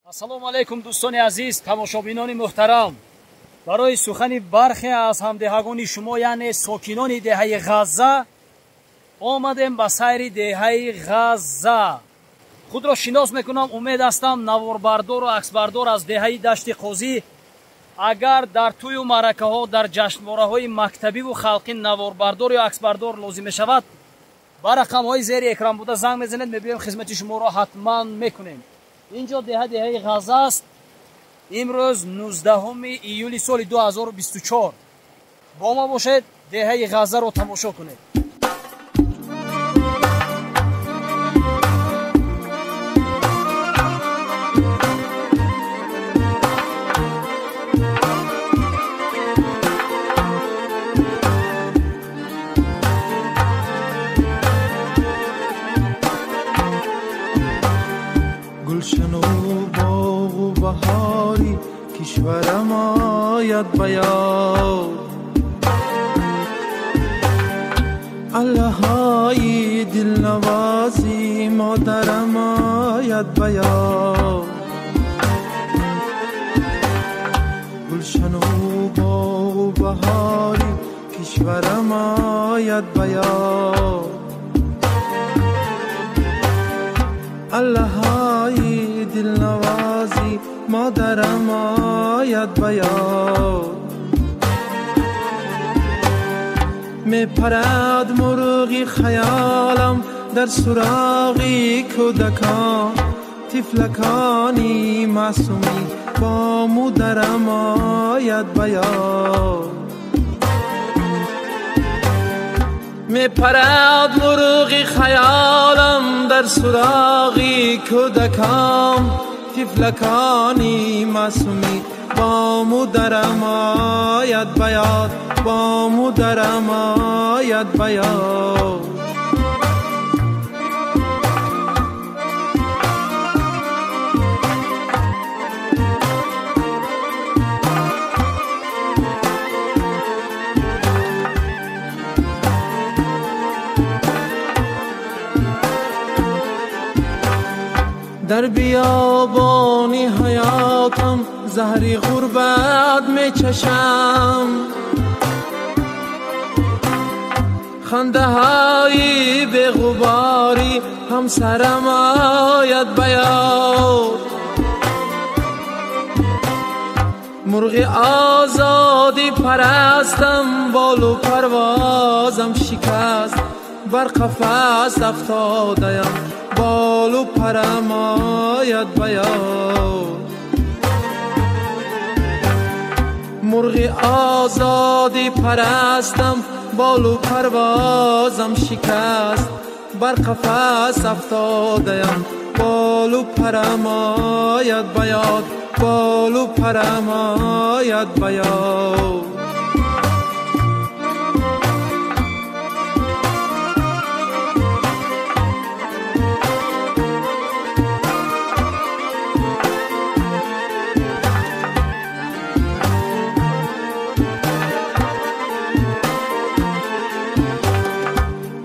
ассалому алайкум дӯстони азиз, тамошобинони муҳтарам. барои сухани бархе аз ҳамдиҳагони шумо, яъне сокинони деҳаи ғазза, омадем ба сайри деҳаи ғазза. худро шинос мекунам, умед ҳастам наворбардору аксбардор аз деҳаи дашти қозӣ агар дар тӯю маъракаҳо, дар ҷашнвораҳои мактабиву халқӣ наворбардор ё аксбардор лозим мешавад, ба рақамҳои зери экран буда занг мезанед, мебиёем хизмати шуморо ҳатман мекунем. инҷо деҳаи ғазза аст. имрӯз 19 июли соли 2024. бо мо бошед, деҳаи ғаззаро тамошо кунед. گلشن و باغ و بهاری کشورم آید به یاد، الله‌های دلنوازی مادرم آید به یاد. گلشن و باغ و بهاری کشورم آید به یاد، الله‌های دلنوازی مادرم آید به یاد. میپرد مرغی خیالم در سراغی کودکان، طفلکانی معصومی با مادرم آید به یاد. میپرد مرغی خیالم در سراغی کودکان، طفلکانی معصومی با مادرم آید به یاد، با مادرم آید به یاد. در بیابانی حیاتم زهری غربت میچشم، خنده های به غباری همسرم آید به یاد. مرغ آزادی پرستم، بال و پروازم شکست، بر قفس افتاده‌ام، بال و پرم آید به یاد. مرغ آزادی پرستم، بال و پروازم شکست، بر قفس افتاده‌ام، بال و پرم آید به یاد، بال و پرم آید به یاد.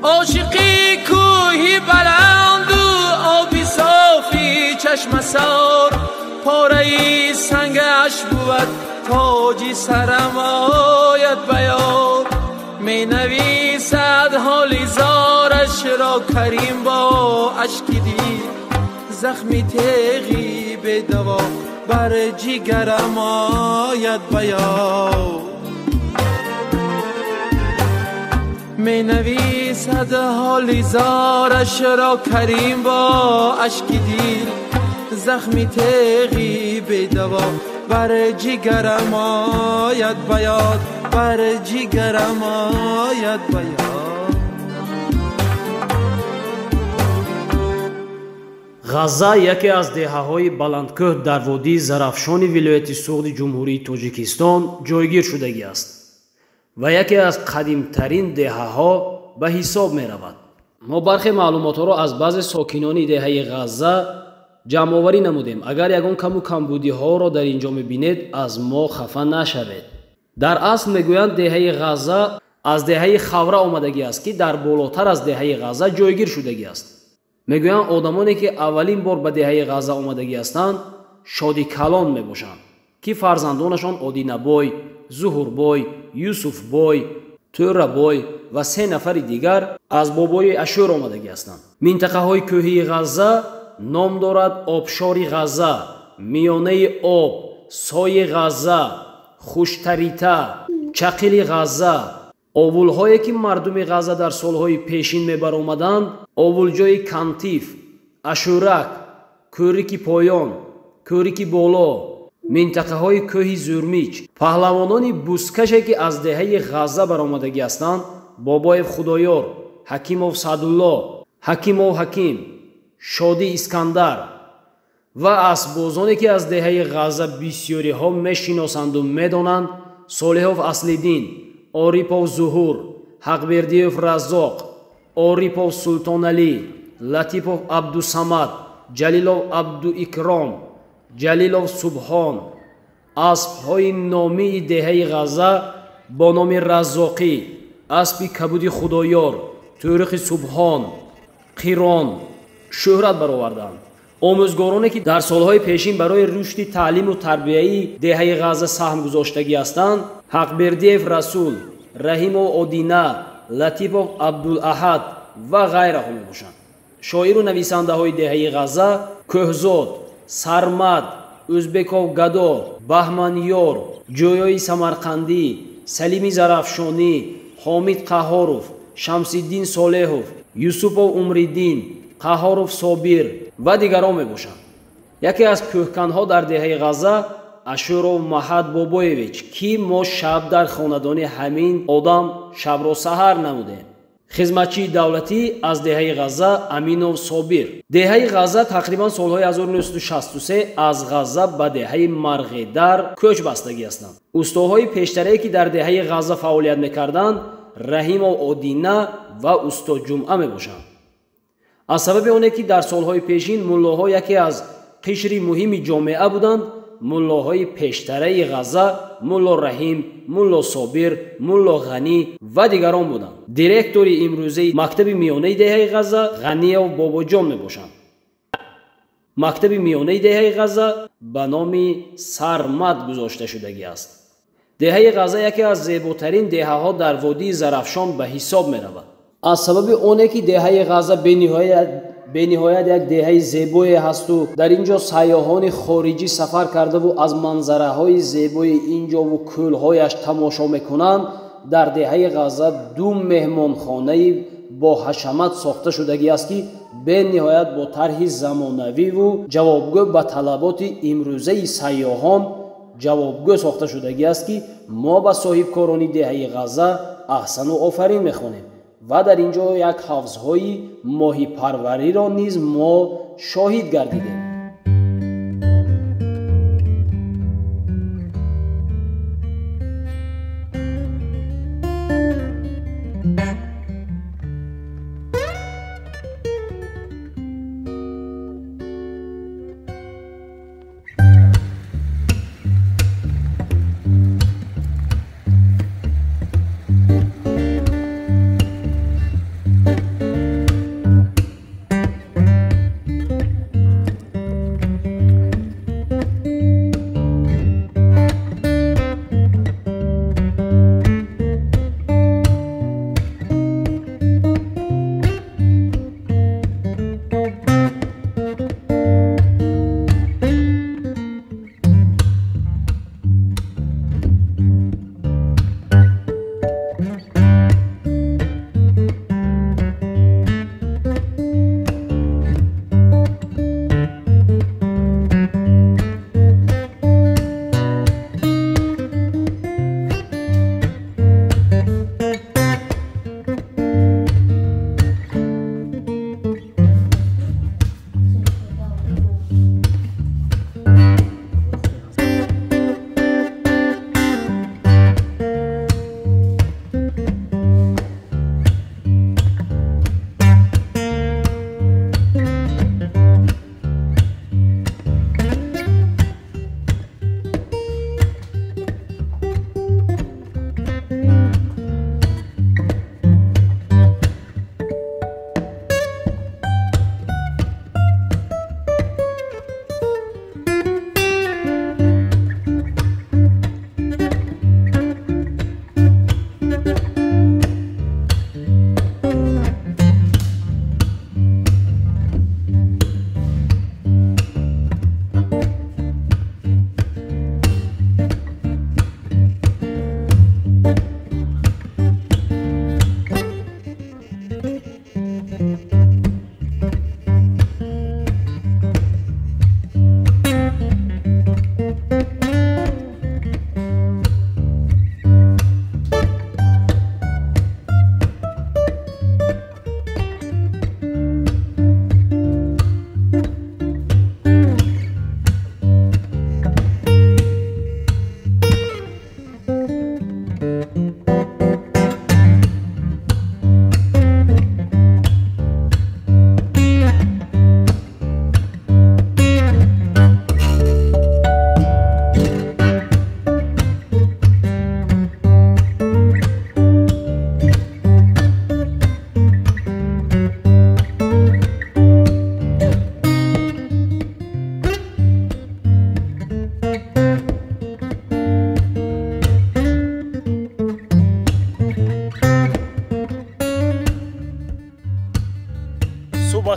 عاشقی کوهی بلند و آبی صافی چشم سار، پاره سنگش بود تاجی سرم آید به یاد. می نویسد حالی زارش را کریم با اشک دید، زخمی تیغی به دوا بر جگرم آید به یاد. می نویسد حالی زارش را کریم با اشک دل، زخمی تیغی به دوا بر جگرم آید به یاد، بر جگرم آید به یاد. ғазза яке аз деҳаҳои баландкӯҳ дар водии зарафшони вилояти суғди ҷумҳурии Тоҷикистон ҷойгир шудагӣ аст ва яке аз қадимтарин деҳаҳо ба ҳисоб меравад. мо бархе маълумотҳоро аз баъзе сокинони деҳаи ғазза ҷамъоварӣ намудем. агар ягон каму камбудиҳоро дар инҷо мебинед, аз мо хафа нашавед. дар асл мегӯянд деҳаи ғазза аз деҳаи хавра омадагӣ аст, ки дар болотар аз деҳаи ғазза ҷойгир шудагӣ аст. мегӯянд одамоне ки аввалин бор ба деҳаи ғазза омадагӣ ҳастанд, шоди калон мебошанд, ки фарзандонашон Одинабой, Зуҳурбой, Юсуфбой, Тӯрабой ва 3 нафари дигар аз бобои Ашур омадагӣ ҳастанд. Минтақаҳои кӯҳии Ғазза ном дорад обшори Ғазза, миёнаи об, сои Ғазза, хуштарита, чақили Ғазза. овулҳое ки мардуми Ғазза дар солҳои пешин мебаромаданд, овулҷои Кантиф, Ашурак, Кӯрики поён, Кӯрики боло, минтақаҳои кӯҳи Зурмич. паҳлавонони бузкаше ки аз деҳаи Ғазза баромадагӣ ҳастанд, Бобоев Худоёр, Ҳакимов Садулло, Ҳакимов Ҳаким, Шодӣ Искандар ва асбозоне ки аз деҳаи Ғазза бисёриҳо мешиносанду медонанд: Солиҳов Аслиддин, Орипов Зуҳур, Ҳақбердиев Раззоқ, Орипов Султоналӣ, Латипов Абдусамад, Ҷалилов Абдуикром, Ҷалилов Субҳон. аспҳои номии деҳаи Ғазза бо номи Раззоқӣ, аспи кабуди Худоёр, Тӯрихи Субҳон, Қирон шӯҳрат бароварданд. омӯзгороне ки дар солҳои пешин барои рушди таълиму тарбияи деҳаи Ғазза саҳм гузоштагӣ ҳастанд: Ҳақбердиев Расул, Раҳимов Одина, Латипов Абдулаҳад ва ғайраҳо мебошанд. шоиру нависандаҳои деҳаи Ғазза: Кӯҳзод, Сармад, Ӯзбеков Гадо, Баҳманёр, Ҷӯёи Самарқандӣ, Салими Зарафшонӣ, Ҳомид Қаҳоров, Шамсиддин Солеҳов, Юсупов Умриддин, Қаҳоров Собир ва дигарон мебошанд. яке аз кӯҳканҳо дар деҳаи Ғазза Ашуров Маҳад Бобоевич, ки мо шаб дар хонадони ҳамин одам шабро саҳар намудем. хизматчии давлатӣ аз деҳаи Ғазза Аминов Собир. деҳаи Ғазза тақрибан солҳои 1963 аз Ғазза ба деҳаи Марғедар кӯч бастагӣ ҳастанд. устоҳои пештарае ки дар деҳаи Ғазза фаъолият мекарданд Раҳимов Одина ва Устод Ҷумъа мебошанд. аз сабаби оне ки дар солҳои пешин муллоҳо яке аз қишри муҳими ҷомеа буданд, муллоҳои пештараи Ғазза Мулло Раҳим, Мулло Собир, Мулло Ғанӣ ва дигарон буданд. директори имрӯзаи мактаби миёнаи деҳаи Ғазза Ғаниев Бобоҷон мебошанд. мактаби миёнаи деҳаи Ғазза ба номи Сармад гузошта шудагӣ аст. деҳаи Ғазза яке аз зеботарин деҳаҳо дар водии Зарафшон ба ҳисоб меравад. аз сабаби оне ки деҳаи Ғазза бениҳоят як деҳаи зебое ҳасту дар ин ҷо сайёҳони хориҷӣ сафар кардаву аз манзараҳои зебои ин ҷову кӯлҳояш тамошо мекунанд, дар деҳаи Ғазза 2 меҳмонхонаи бо ҳашамат сохта шудагӣ аст ки бениҳоят бо тарҳи замонавиву ҷавобгӯ ба талаботи имрӯзаи сайёҳон ҷавобгӯ сохта шудагӣ аст ки мо ба соҳибкорони деҳаи Ғазза аҳсану офарин мехонем ва дар ин ҷо як ҳафзҳои моҳипарвариро низ мо шоҳид гардидем.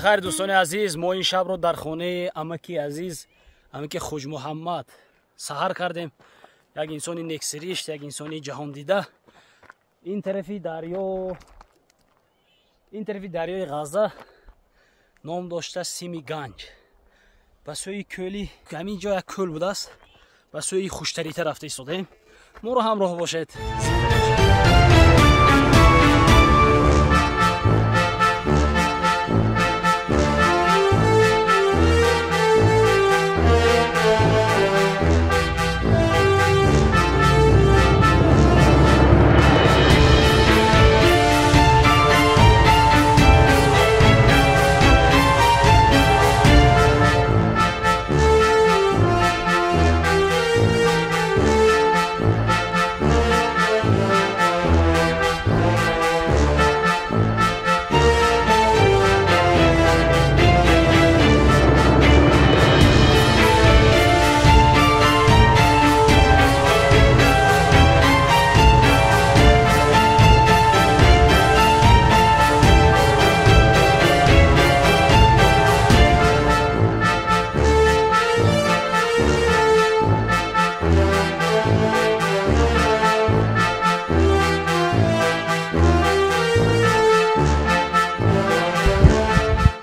خیر دوستان عزیز، ما این شب رو در خانه امکی عزیز امکی خوج محمد سحر کردیم. یک انسانی نکسریشت، یک انسانی جهان دیده. این طرفی دریای غزه نام داشته سیمی گنج. به سوی کولی، همین جا یک کول بوده است، به سوی خوشتریته رفته ایستادیم. ما رو همراه باشید.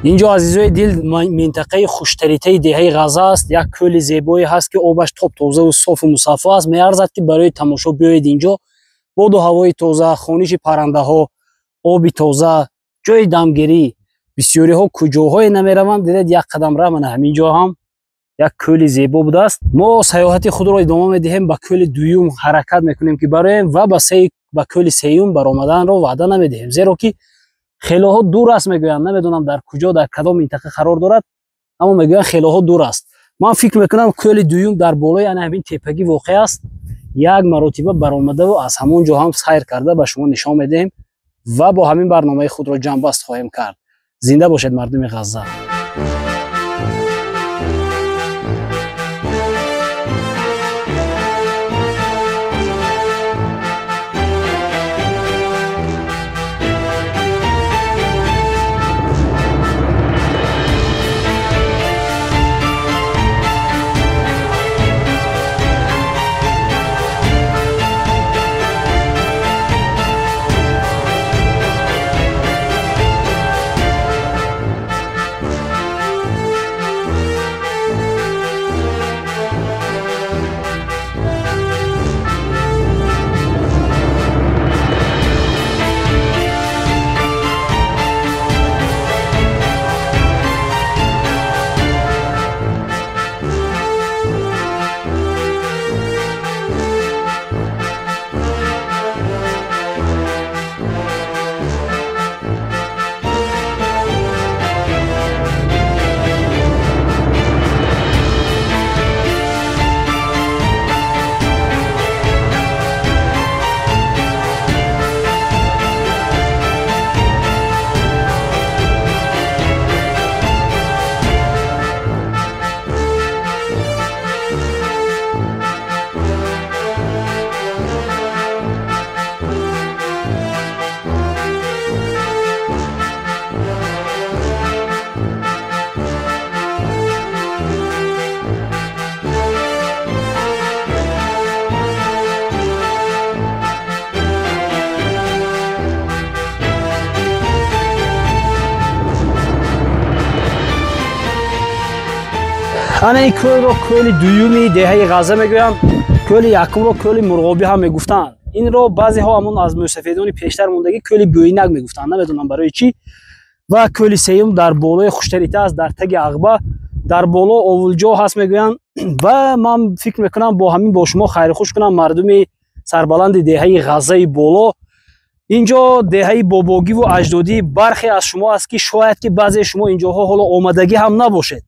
اینجا عزیزای دل منطقه خوشتریته دهه غزه است. یک کل زیبایی هست که آبش تاب تازه و صاف و مصفا است. میارزد که برای تماشا بیایید اینجا. باد و هوای تازه، خانش پرنده ها، آبی تازه، جای دمگیری. بسیاری ها کجاهای نمیروند. دیدید یک قدم راه من همینجا هم یک کل زیبا بوده است. ما سیاحت خود را ادامه میدهیم، به کل دوم حرکت میکنیم که برایم و به کل سیوم برآمدن را وعده نمیدهیم، زیرا که خیلی ها دور است میگویند. نمیدونم در کجا، در کدام منطقه قرار دارد، اما میگویند خیلی ها دور است. من فکر میکنم کل دوم در بالای همین تپگی واقع است. یک مرتبه برآمده و از همون جا هم سیر کرده به شما نشان میدهیم و با همین برنامه خود را جمع بست خواهیم کرد. زنده باشید مردم غزه. انا این کل رو کل دومی دهه غزه میگویم. کل یکم رو کل مرغابی هم میگفتن. این رو بعضی ها همون از موسفیدان پیشتر موندگی کل بوینک میگفتن، نمیدونم برای چی. و کل سیوم در بالای خوشتریته است، در تگ عقبه در بالا اولجا هست میگوین. و من فکر میکنم با همین با شما خیر خوش کنم مردم سربلند دهه غزه بالا. اینجا دهه باباگی و اجدادی برخی از شما است که شاید که بعضی شما اینجاها حالا آمدگی هم نباشید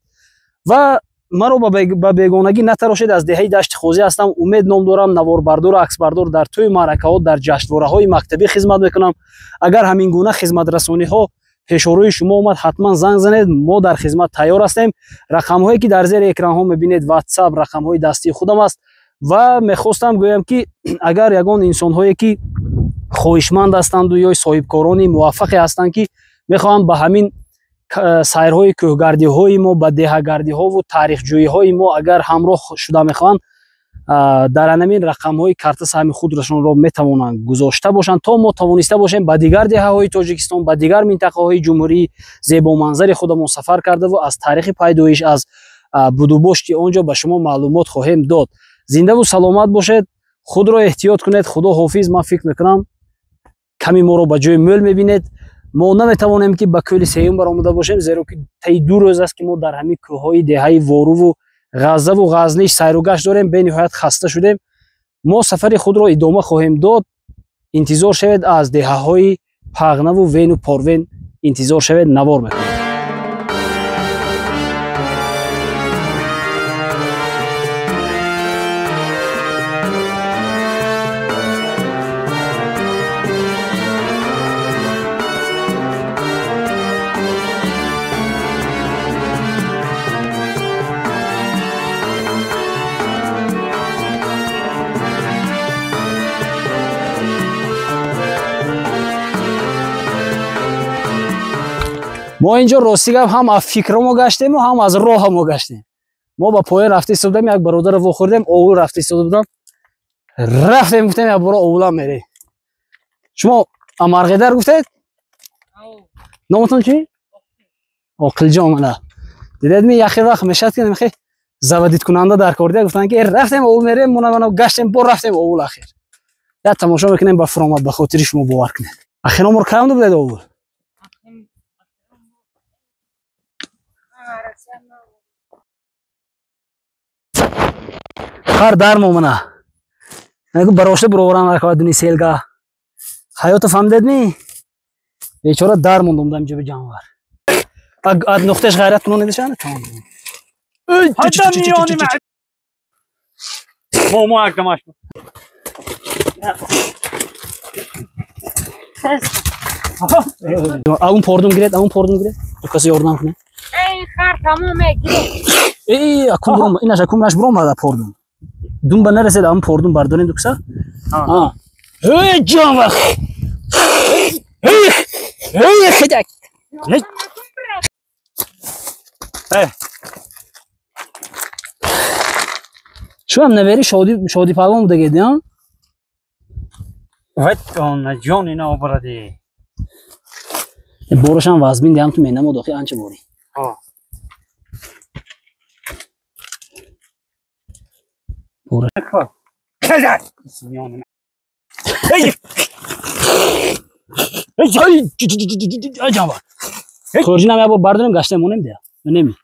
و من رو با بیگانگی نتراشید. از دهه دشت خوزی هستم. امید نام دارم، نوار بردار و عکس بردار در توی معرکه ها، در جشنواره های مکتبی خدمت میکنم. اگر همین گونه خدمت رسانی ها پیش روی شما اومد حتما زنگ زنید، ما در خدمت تیار هستیم. رقم هایی که در زیر اکران ها میبینید واتساپ رقم های دستی خودم است و میخواستم گویم که اگر یگان انسان هایی که خواهشمند هستند و یا صاحب کارانی موفقی هستند که میخوان به همین сайрҳои кӯҳгардиҳои мо ба деҳагардиҳову таърихҷӯиҳои мо агар ҳамроҳ шуда мехоҳанд, дар анамин рақамҳои карта саҳми худашонро метавонанд гузошта бошанд, то мо тавониста бошем ба дигар деҳаҳои Тоҷикистон, ба дигар минтақаҳои ҷумҳурии зебоманзари худамон сафар кардаву аз таърихи пайдоиш, аз будубошти он ҷо ба шумо маълумот хоҳем дод. Зиндаву саломат бошед, худро эҳтиёт кунед. Худо ҳофиз. Ман фикр мекунам ками моро ба ҷои мӯл мебинед. мо наметавонем ки ба кӯли сеюм баромада бошем, зеро ки таи 2 рӯз аст ки мо дар ҳамин кӯҳҳои деҳаи Воруву Ғаззаву Ғазниш сайру гашт дорем. бениҳоят хаста шудем. мо сафари худро идома хоҳем дод. интизор шавед. аз деҳаҳои Пағнаву Вену Порвен интизор шавед. навор мекунем. мо инҷо рости гап ҳам аз фикрмо гаштему, ҳам аз роҳамо гаштем. мо ба поён рафта истодам, як бародарро вохӯрдем, овул рафта истода будам. Рафтем гуфтем як бора овулам мерем. шумо Амарғидар гуфтед? номатон чӣ? Оқилҷон. мана дидедми яхи вақт мешад ки намехе завадидкунанда дар кор дида, гуфтанд ки рафтем овул мерем, мона гаштем, бо рафтем овул. ахир як тамошо мекунем ба фуромад, ба хотири шумо бовар кунед. ахир номор кам будед овул? хар дармо мана нагу барошта буроваран ракавадуни селга ҳаёто фаҳмидедми? бечора дар мондум дам ҷоби ҷанвар. ад нуқташ ғайрат кунон недашан чон момо акдамаш авун пордум гиред, авун пордум гиред. касе ёрдам кунед. خر تمامه گیره اکم برام اینش اکم نش برام ماده پردم دم به نرسید ام پردم بردارین دکسا هی جانور هی خدک شو هم نبری شادی پروان بوده گیدی ها وقت آن جان اینا آبردی بورش هم وزبین دیم تو مینم و داخل انچه بوری بورش خدک ای جانور خورجی نمی بار برداریم گشته مونیم دیا نمی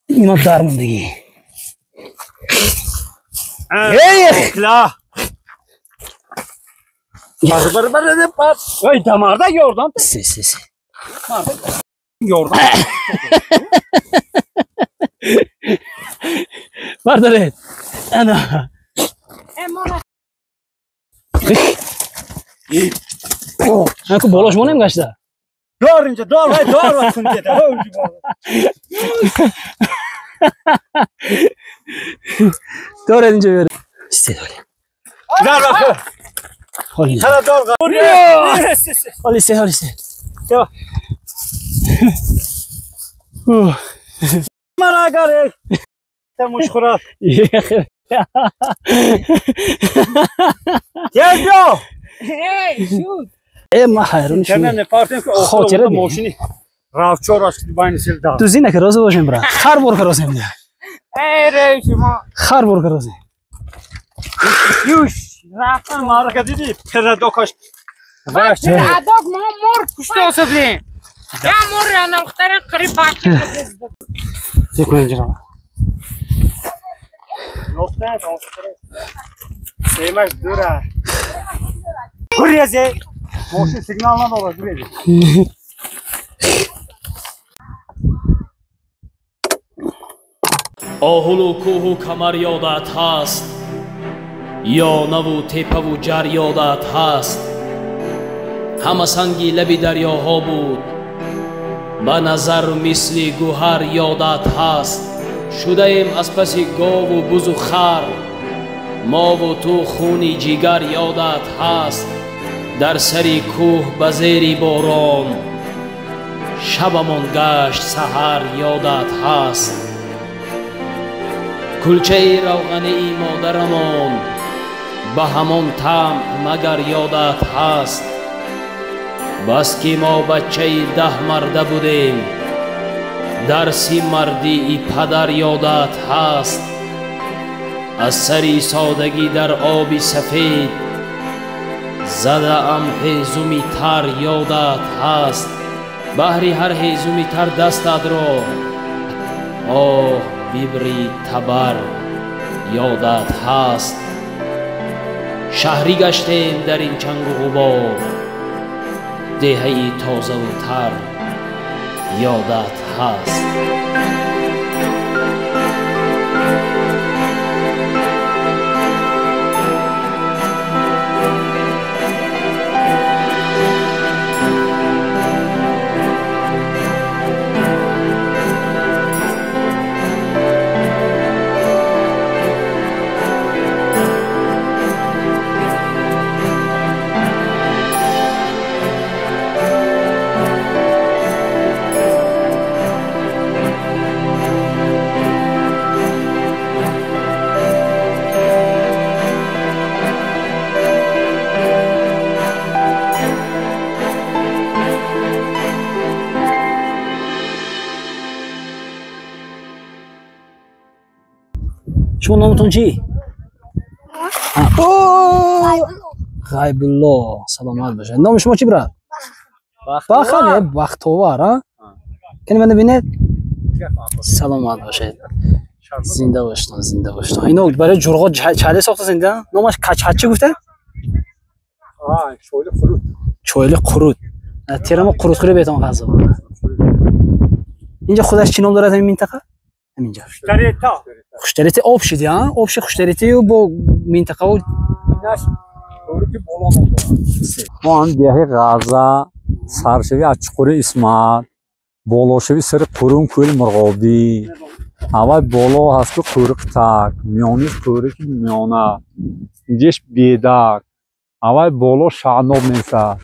اینا در موندگی لا بر پاپ ای دمارda gördüm سی gördüm بردارید انا اكو بولش مونیم گشته دار اینجا دار وای دار واسون دیده دار اینجا بیاره استدالی دار واسون حالی حالا دار حالی سه حالی سه من اگر تموش خورا یه بیا ای ما حیرون شدم کنه نپارتیم که خاطره ماشینی راوچور است باین سیل داد تو زینه که راز باشیم برا خر بور کراسیم ده ای رئیس ما خر بور کراسیم یوش رفتن مارکه دیدی پدر دو کاش باشه اداگ ما مر کشته اصفلی یا مر یا نختره قریب باشه دیکن اینجا نقطه سیمش دوره کوریزه ماشین سیگنال نداره کوریزه آهلو کوهو کمر یادت هست یا نو تپه و جر یادت هست همه سنگی لبی دریاها بود به نظر مثل گوهر یادت هست شده ایم از پس گاو و بز و خر ما و تو خونی جگر یادت هست در سری کوه به زیر باران شبمان گشت سحر یادت هست کلچه روغنی مادرمان به همان طعم مگر یادت هست بس که ما بچه 10 مرده بودیم درسی مردی ای پدر یادت هست از سری سادگی در آبی سفید زده ام هیزومی تر یادت هست بهری هر هیزومی تر دستت را آه بیبری تبر یادت هست شهری گشتیم در این چنگ و غبار دهه‌ای تازه و تر یادت هست شما نامتون چی؟ غیبالله سلامت باشه نام شما چی براد؟ بخانه بختوار ها؟ کنی من ببینید؟ سلامت باشه زنده باشتن زنده باشتن اینو برای جرغا چاله ساخته زنده؟ نامش کچ گفته؟ شویل قرود شویل قرود تیرم قرود خوری بهتون غذا اینجا خودش چی نام دارد همین منطقه؟ همینجا خوشتریتی آب شدی ها؟ آب شد خوشتریتی و با منطقه و ما هم دیگه غذا سرشوی اچقوری اسمت بالاشوی سر قرون کویل مرغابی اول بالا هست که قورق تک میانیش قورق میانه اینجاش بیدک اول بالا شعناب میسه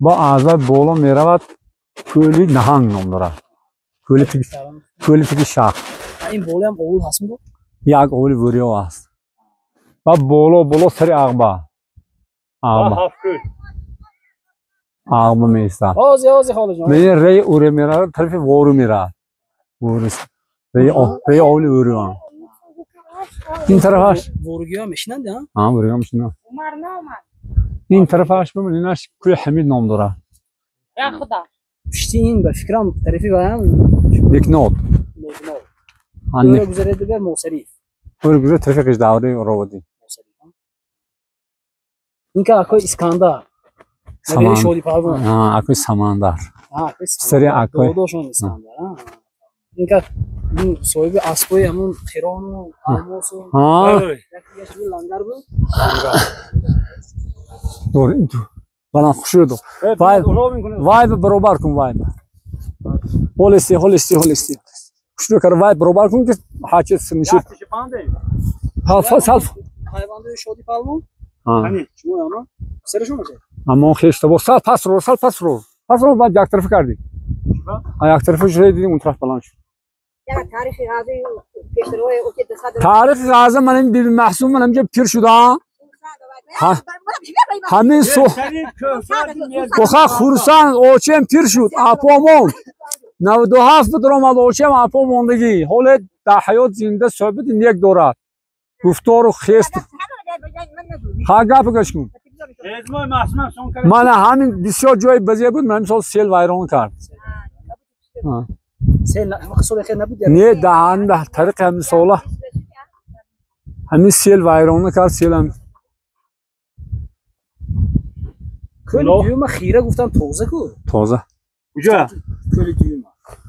با اول بالا میرود کویلی نهنگ نام داره کویلی تکی شخ این بالا هم اول هست میگو؟ یک اول وریا هست و بالا سر اغبه اغبه میسته آزی خاله جان میگه ری اوره میره طرف وارو میره ری اول وریا این طرفش ورگی ها میشنند ها ورگی ها میشنند این طرفش ببینینش کوی حمید نام داره یا خدا پشتی این به فکرم طرفی بایم لیکنود دوره گذاره دیگر موسریف دوره گذاره طرف قشداوری راودی این که اکوی اسکندر نبیری شودی پاگون اکوی سمندر سری اکوی دودوشون اسکندر این که این صاحب اسبوی همون خیران و الماس و یکی شوی لنگر بود دور این تو بلان خوش شد وای برابر کن وای هولستی خوش رو کار وای برابر کن که حاجت سنشید ها سالف hayvanda شودی پالمون شما اما سرشون میشه اما خیش تو سال پس رو بعد یک طرف کردی یک طرفش رو دیدیم اون طرف بلند شد تاریخ غازه من بی محسوم من اینجا پیر شدم همین سو بخا خورسان اوچم پیر شد اپامون 97 درآمد اوچم اپا موندگی حال در حیات زنده ثابت یک دوره گفتار و خست ها گپ گوش کن من همین بسیار جای بزیه بود من امسال سیل ویران کرد سیل مقصود خیر نبود نه ده طریق همین ساله همین سیل ویران کرد سیل هم کل دیوم خیره گفتن تازه کجا کل دیوم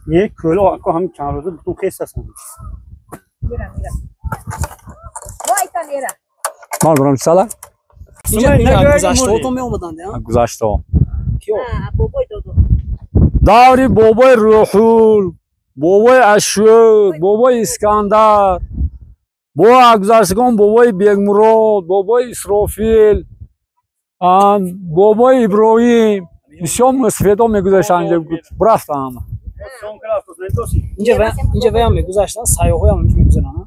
یک کل آقا همین چند روزه تو خست هستن مال برام سالا اینجا گذشته هاتون می اومدن گذشته کیو داری بابای روحول بابای اشوق بابای اسکندر بابای گذشتگان بابای بیگمراد بابای اسرافیل بابای ابراهیم بسیار مستفیدا میگذاشت اینجا برفتم. اینجا وام میگذاشتن سایه‌ها هم میگذارن.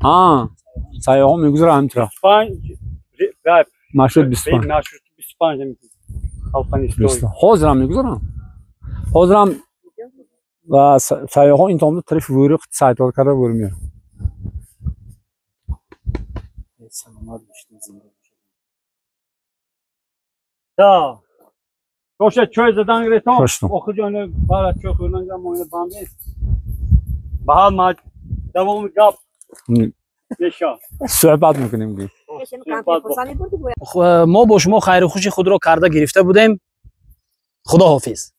سایه‌ها میگذارن همینطور. 25 مشروط 25. مشروط 25 میگذارن. خالقانی حاضرم میگذارن. حاضرم و سایه‌ها این تامو طرف ورق سایت‌ها کرده برمیاد. سلامت باشید زنده. تا روشه چای زدن گرفتم. خوشتم. آخه جان بالا چای خوردن مونه باندی. با ما دوام گپ. نشا. صحبت میکنیم دیگه. ما با شما خیر و خوشی خود را کرده گرفته بودیم. خداحافظ.